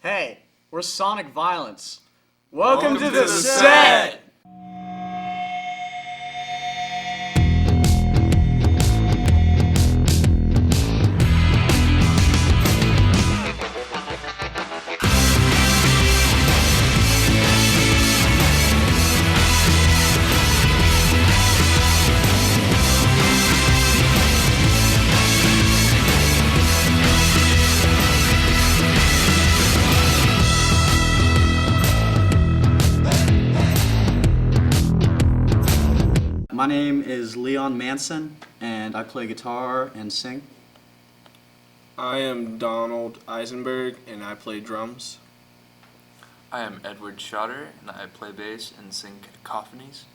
Hey, we're Sonic Violence. Welcome to the set! set! My name is Leon Manson, and I play guitar and sing. I am Donald Eisenberg, and I play drums. I am Edward Schotter, and I play bass and sing cacophonies.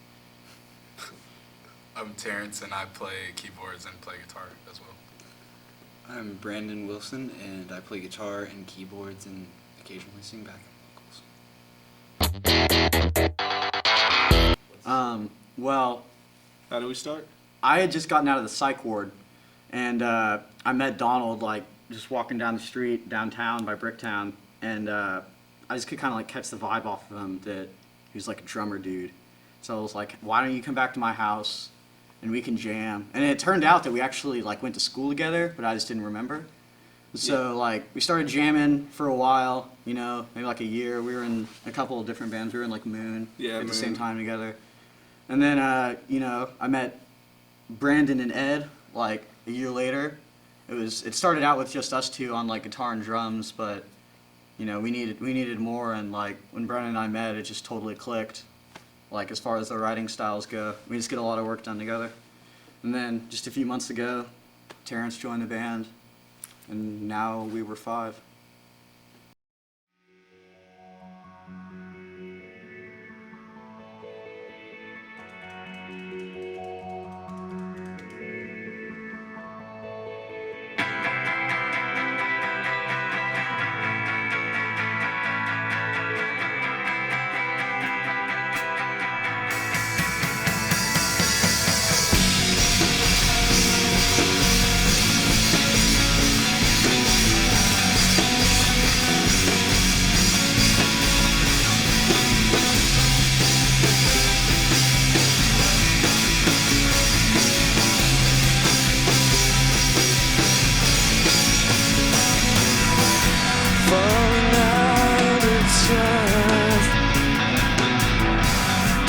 I'm Terrence, and I play keyboards and play guitar as well. I'm Brandon Wilson, and I play guitar and keyboards and occasionally sing backing vocals. Well, How do we start? I had just gotten out of the psych ward, and I met Donald, like, just walking down the street downtown by Bricktown, and I just could kind of, like, catch the vibe off of him that he was, like, a drummer dude. So I was like, why don't you come back to my house, and we can jam? And it turned out that we actually, like, went to school together, but I just didn't remember. So, like, we started jamming for a while, you know, maybe, like, a year. We were in a couple of different bands. We were in, like, Moon at the same time together. And then, you know, I met Brandon and Ed, like, a year later. It started out with just us two on, like, guitar and drums, but, you know, we needed more, and, like, when Brandon and I met, it just totally clicked. Like, as far as the writing styles go, we just get a lot of work done together. And then, just a few months ago, Terrence joined the band, and now we were 5.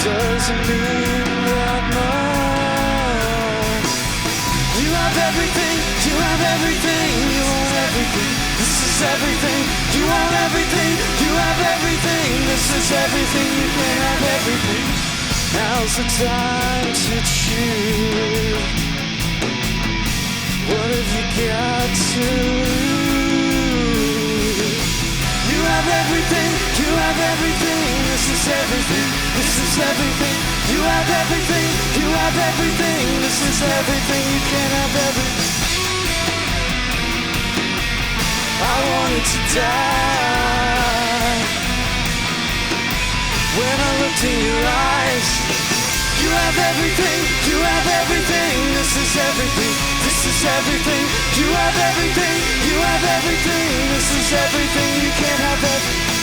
Doesn't mean that much. You have everything, you have everything, you want everything. This is everything, you want everything, you have everything. This is everything, you can have everything. Now's the time to choose. What have you got to lose? You have everything, you have everything. This is everything, this is everything. You have everything, you have everything. This is everything, you can have everything. I wanted to die when I looked in your eyes. You have everything, you have everything. This is everything, this is everything. You have everything, you have everything. This is everything, you can have everything.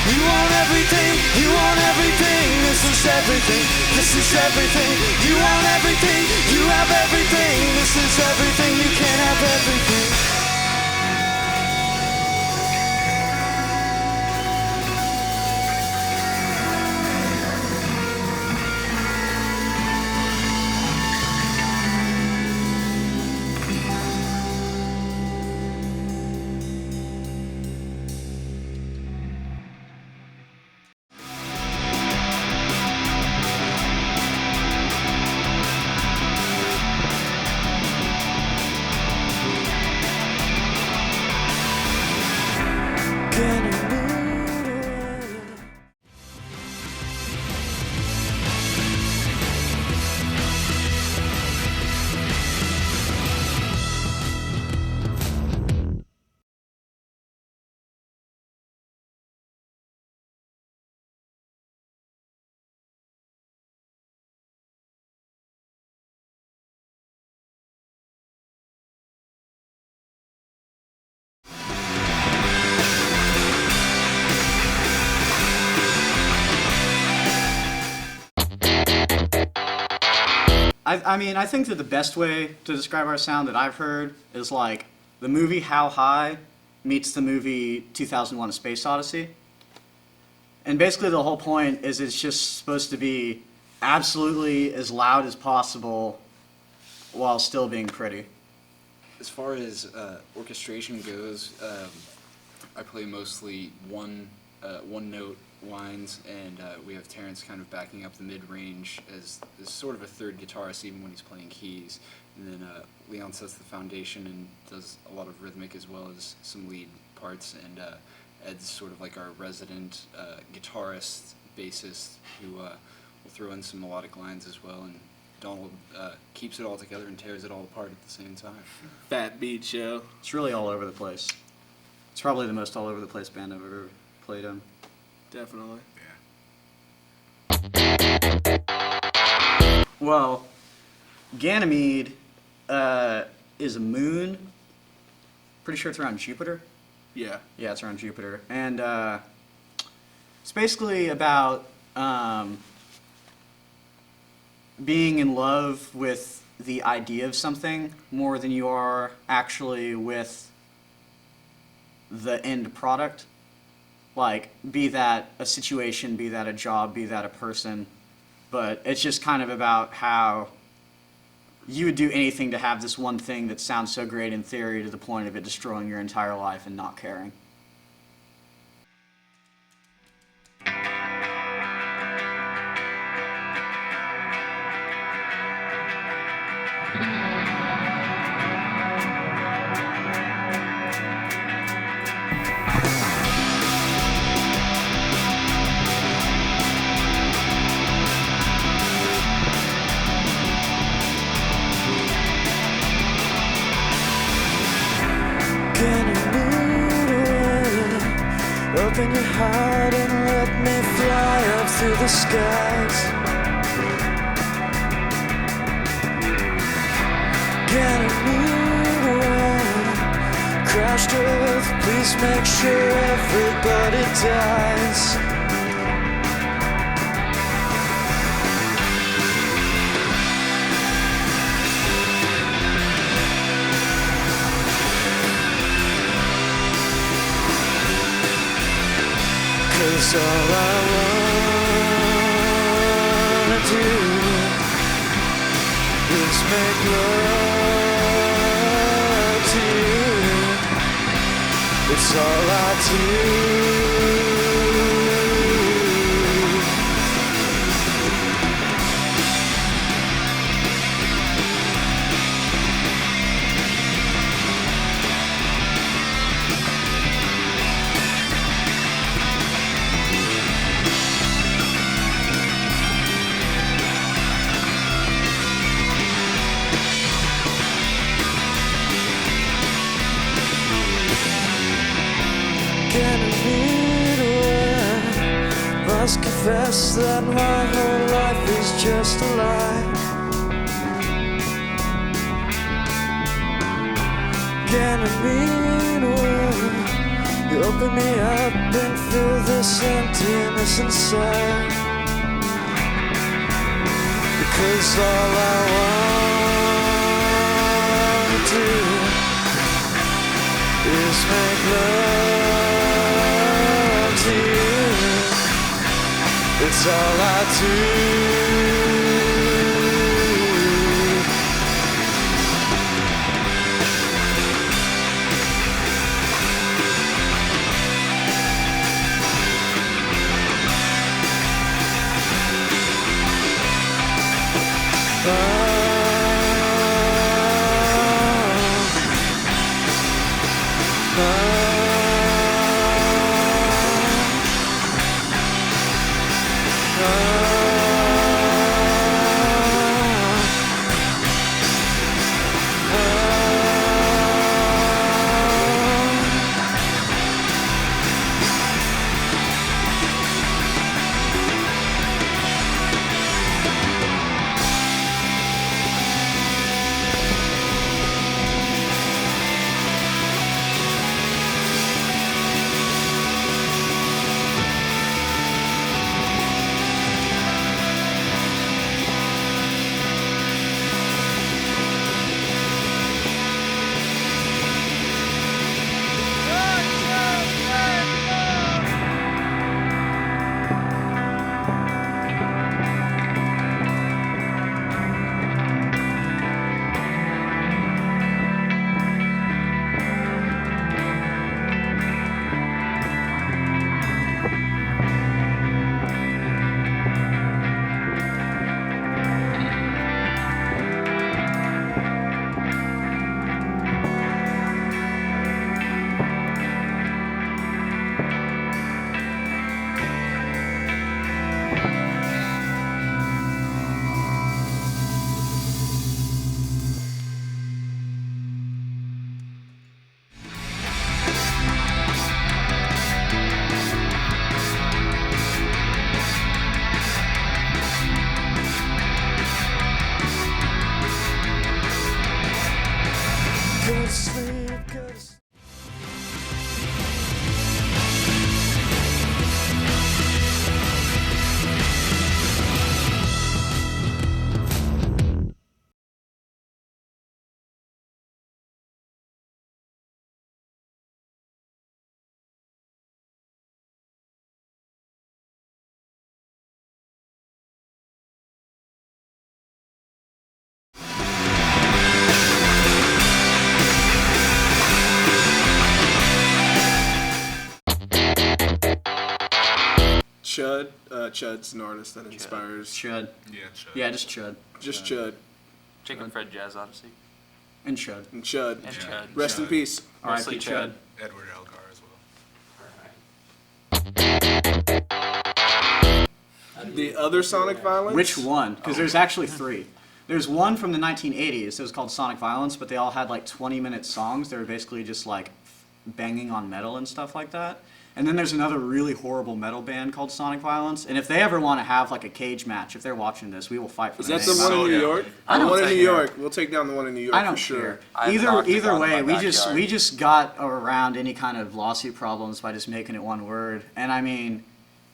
You want everything, you want everything. This is everything, this is everything. You want everything, you have everything. This is everything, you can have everything. I mean, I think that the best way to describe our sound that I've heard is like the movie How High meets the movie 2001: A Space Odyssey. And basically the whole point is it's just supposed to be absolutely as loud as possible while still being pretty. As far as orchestration goes, I play mostly one note lines, and we have Terrence kind of backing up the mid-range as sort of a third guitarist even when he's playing keys. And then Leon sets the foundation and does a lot of rhythmic as well as some lead parts, and Ed's sort of like our resident guitarist, bassist, who will throw in some melodic lines as well, and Donald keeps it all together and tears it all apart at the same time. Fat Beat Show. It's really all over the place. It's probably the most all over the place band I've ever played in. Definitely. Yeah. Well, Ganymede is a moon. Pretty sure it's around Jupiter. Yeah. Yeah, it's around Jupiter. And it's basically about being in love with the idea of something more than you are actually with the end product. Like, be that a situation, be that a job, be that a person. But it's just kind of about how you would do anything to have this one thing that sounds so great in theory to the point of it destroying your entire life and not caring. Open your heart and let me fly up through the skies. Ganymede away, crashed earth, please make sure everybody dies. Cause all I wanna do is make love to you. It's all I do. Must confess that my whole life is just a lie. Ganymede, you open me up and feel this emptiness inside. Because all I wanna do is make love to you. It's all I do. Chud. Chud's an artist that inspires. Chud. Yeah, sure. Yeah, just Chud. Just Chud. Chicken Fred Jazz Odyssey. And Chud. And Chud. And Yeah. Chud. Rest in Chud. peace. Mostly R.I.P. Chud. Edward Elgar as well. The other Sonic Violence? Which one? Because there's actually 3. There's one from the 1980s. It was called Sonic Violence, but they all had like 20-minute songs. They were basically just like banging on metal and stuff like that. And then there's another really horrible metal band called Sonic Violence. And if they ever want to have like a cage match, if they're watching this, we will fight for Is their that the name. one in So, New yeah. York? I The don't one in think- New York. We'll take down the one in New York I don't for sure. care. I have Either knocked it down way, in my we just backyard. got around any kind of lawsuit problems by just making it one word. And I mean,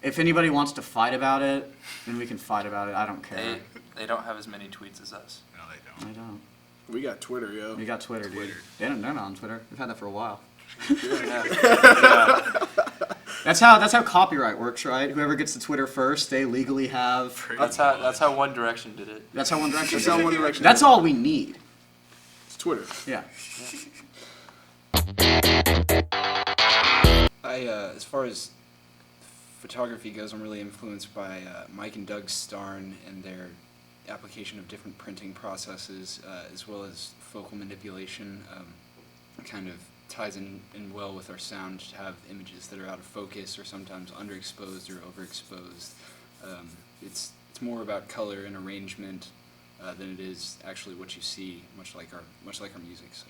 if anybody wants to fight about it, then we can fight about it. I don't care. They don't have as many tweets as us. No, they I don't. don't. We got Twitter, yo. We got Twitter, dude. Twitter. They're not on Twitter. We've had that for a while. Yeah. That's how copyright works, right? Whoever gets the Twitter first, they legally have. Pretty That's how One Direction did it. That's how One Direction. That's how One Direction That's is. all we need. It's Twitter. Yeah. As far as photography goes, I'm really influenced by Mike and Doug Starn and their application of different printing processes, as well as focal manipulation. It kind of ties in well with our sound to have images that are out of focus or sometimes underexposed or overexposed. It's more about color and arrangement than it is actually what you see, much like our music. So.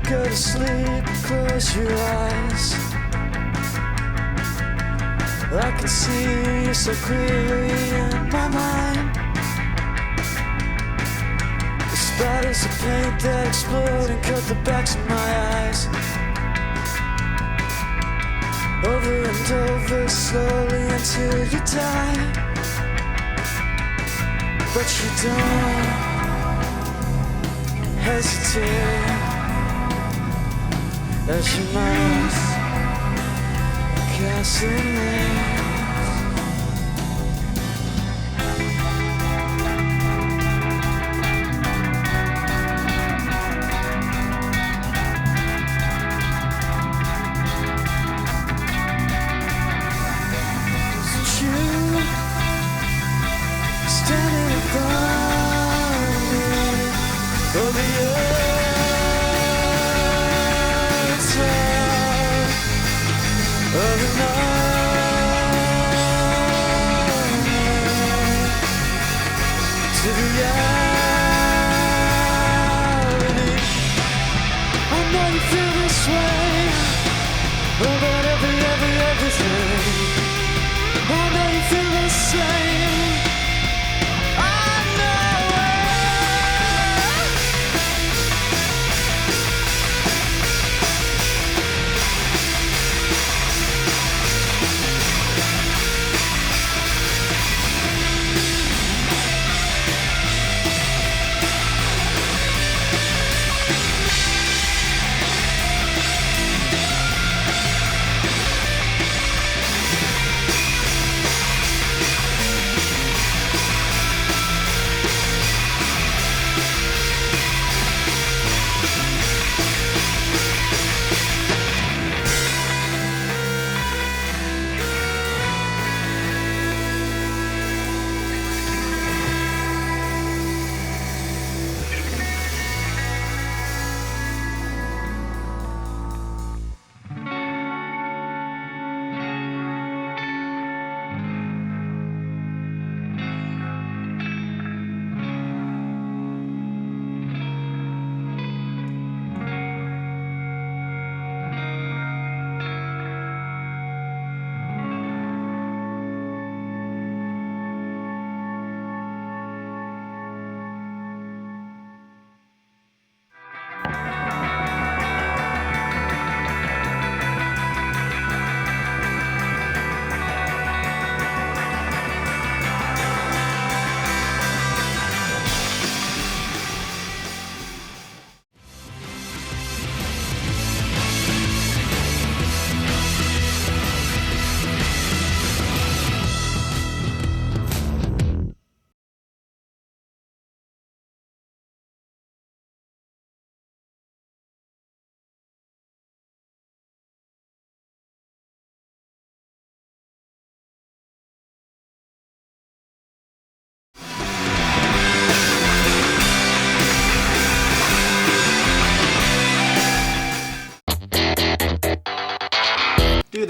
Go to sleep, close your eyes. I can see you so clearly in my mind. The spatters of paint that explode and cut the backs of my eyes. Over and over, slowly until you die. But you don't hesitate as your mouth casting standing in front of me, oh, the of the night to reality. I know you feel this way about everything. I know you feel the same. I know it.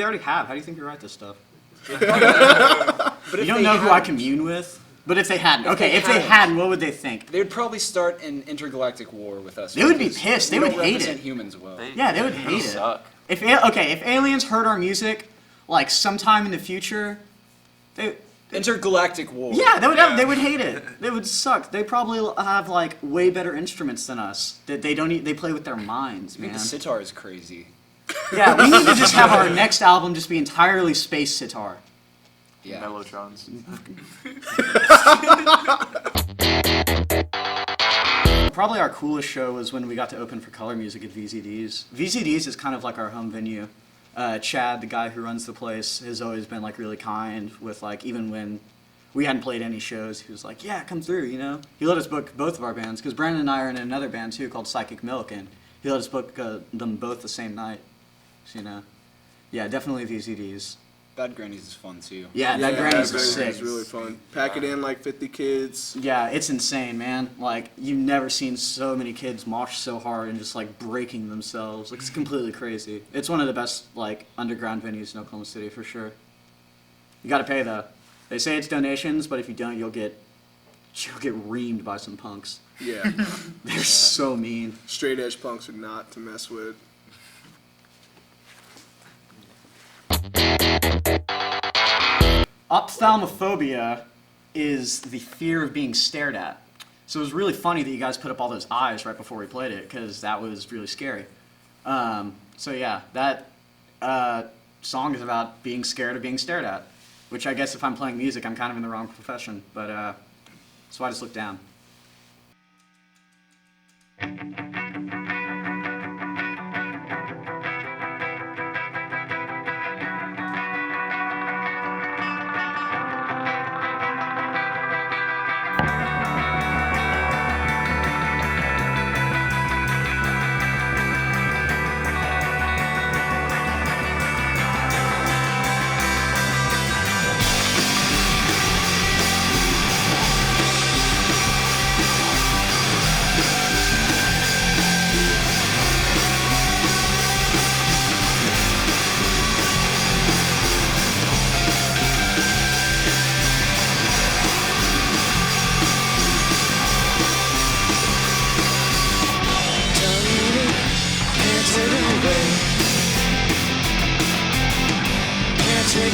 they already have. How do you think we write this stuff? But You if don't they know who I hadn't, commune with? But if they hadn't, If okay, they if they hadn't. hadn't, what would they think? They would probably start an intergalactic war with us. They would be because pissed. They we would don't hate represent it. humans well. Yeah, they would hate it. suck. If aliens heard our music, like sometime in the future, they Intergalactic war. yeah, they would hate it. They would suck. They probably have like way better instruments than us. That they don't they play with their minds, I think man. the sitar is crazy. Yeah, we need to just have our next album just be entirely space sitar. Yeah. Mellotrons. Probably our coolest show was when we got to open for color music at VZD's. VZD's is kind of like our home venue. Chad, the guy who runs the place, has always been like really kind with like even when we hadn't played any shows, he was like, "Yeah, come through," you know. He let us book both of our bands because Brandon and I are in another band too called Psychic Milk, and he let us book them both the same night. So, you know, yeah, definitely VZD's. Bad Grannies is fun too. Yeah, that Granny's is sick. It's really fun. Pack it in like 50 kids. Yeah, it's insane, man. Like, you've never seen so many kids mosh so hard and just, like, breaking themselves. Like, it's completely crazy. It's one of the best, like, underground venues in Oklahoma City, for sure. You gotta pay, though. They say it's donations, but if you don't, you'll get reamed by some punks. Yeah. They're so mean. Straight edge punks are not to mess with. Ophthalmophobia is the fear of being stared at. So it was really funny that you guys put up all those eyes right before we played it, because that was really scary. So yeah, that song is about being scared of being stared at, which I guess if I'm playing music, I'm kind of in the wrong profession, but that's why I just look down.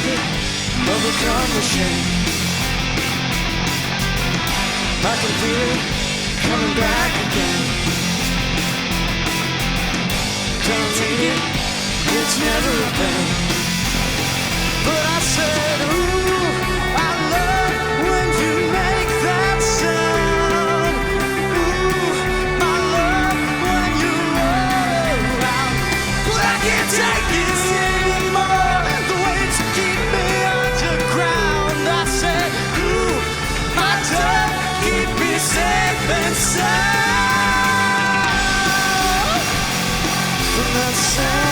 Overcome the shame. I can feel it coming back again. Don't need it, it's never a pain. But I said, ooh, I love when you make that sound. Ooh, I love when you roll out. But I can't take it anymore. The weights keep me underground. I said, ooh, my dog, keep me safe and sound from that sound.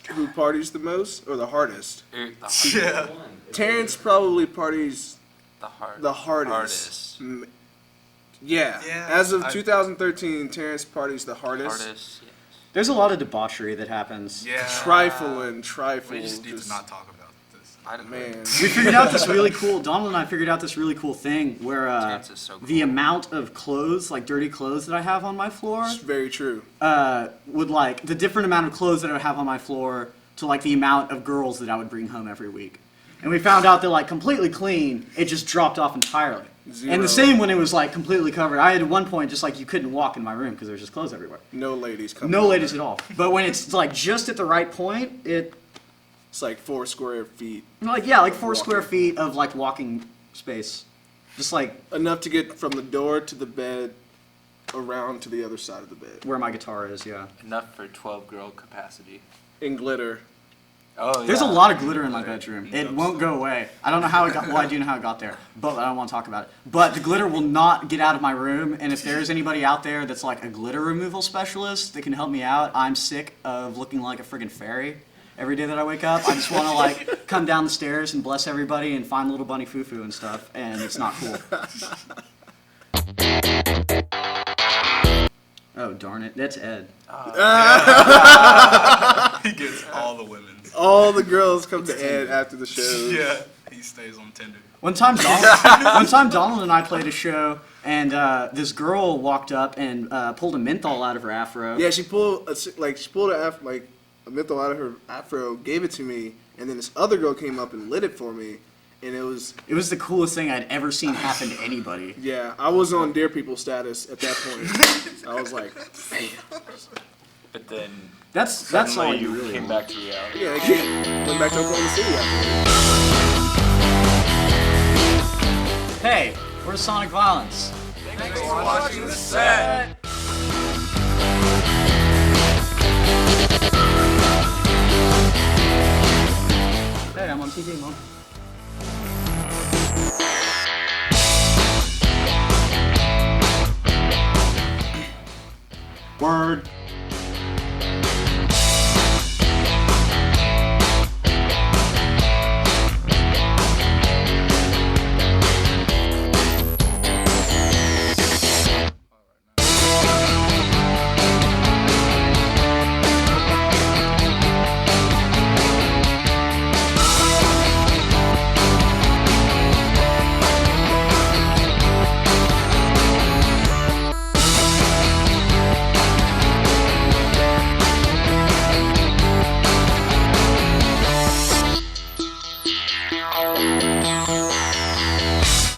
Who parties the most or the hardest? The Terrence probably parties the hardest. Hardest. Yeah. Yeah, As of I- 2013, Terrence parties the hardest. Hardest. Yes. There's a lot of debauchery that happens. Yeah. Trifling. We just need to not talk about this. I don't Man. We figured out this really cool, Donald and I figured out this really cool thing where Terrence is so the cool. amount of clothes, like dirty clothes that I have on my floor, It's very true. would the different amount of clothes that I would have on my floor to like the amount of girls that I would bring home every week. And we found out that like completely clean, it just dropped off entirely. Zero. And the same when it was like completely covered. I had at one point just like you couldn't walk in my room because there's just clothes everywhere. No ladies coming. No over. ladies at all. But when it's like just at the right point, It's like 4 square feet. like 4 square feet of like walking space. Just like Enough to get from the door to the bed, around to the other side of the bed. where my guitar is, yeah. Enough for 12 girl capacity. In glitter. Oh, There's a yeah. lot of glitter in my bedroom. It won't go away. I don't know how it got. Well, I do know how it got there, but I don't want to talk about it. But the glitter will not get out of my room. And if there's anybody out there that's like a glitter removal specialist that can help me out, I'm sick of looking like a friggin' fairy every day that I wake up. I just want to like come down the stairs and bless everybody and find little bunny foo-foo and stuff, and it's not cool. Oh darn it! That's Ed. He gets all the women. All the girls come to Ed after the show. Yeah, he stays on Tinder. One time Donald and I played a show, and this girl walked up and pulled a menthol out of her afro. Yeah, she pulled a menthol out of her afro, gave it to me, and then this other girl came up and lit it for me, and it was the coolest thing I'd ever seen happen to anybody. yeah. I was on Dear People status at that point. I was like, damn. But then That's all suddenly you you really came want. back to reality. Yeah, I went back to Oklahoma City after. Hey, we're Sonic Violence. Thanks for watching the set. Hey, I'm on TV, Mom.